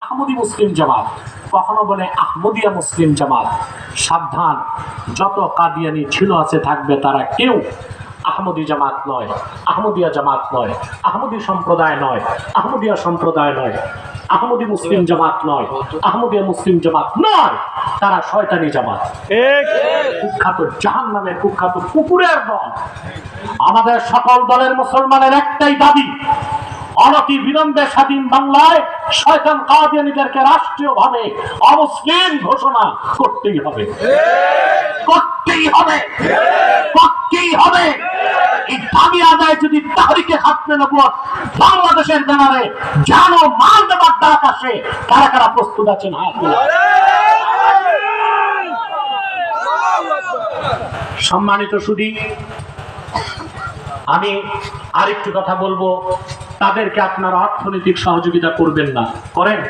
আহমদী মুসলিম জামাত, কখনো বলে আহমদিয়া মুসলিম জামাত। সাবধান, যত কাদিয়ানি ছিল আছে থাকবে, তারা কেউ আহমদী জামাত নয়, আহমদিয়া জামাত নয়, আহমদী সম্প্রদায় নয়, আহমদিয়া সম্প্রদায় নয়, আহমদী মুসলিম জামাত নয়, আহমদিয়া মুসলিম জামাত নয়। তারা শয়তানি জামাত, কুখ্যাত জাহান্নামের কুখ্যাত কুকুরের দল। আমাদের সকল দলের মুসলমানের একটাই দাবি, অনতি বিলম্বে স্বাধীন বাংলায় শয়তান কাদিয়ানীদেরকে রাষ্ট্রীয়ভাবে অমুসলিম ঘোষণা করতেই হবে, করতেই হবে, করতেই হবে। এই দাবি আদায় যদি তাহরিকে খাতমে নবুয়ত বাংলাদেশের ব্যানারে জানো মাল দেবার ডাক আসে, কারা কারা প্রস্তুত আছেন হাত তোলেন। সম্মানিত সুধী, আমি আরেকটু কথা বলবো, তাদেরকে আপনারা অর্থনৈতিক সহযোগিতা করবেন না, করেন।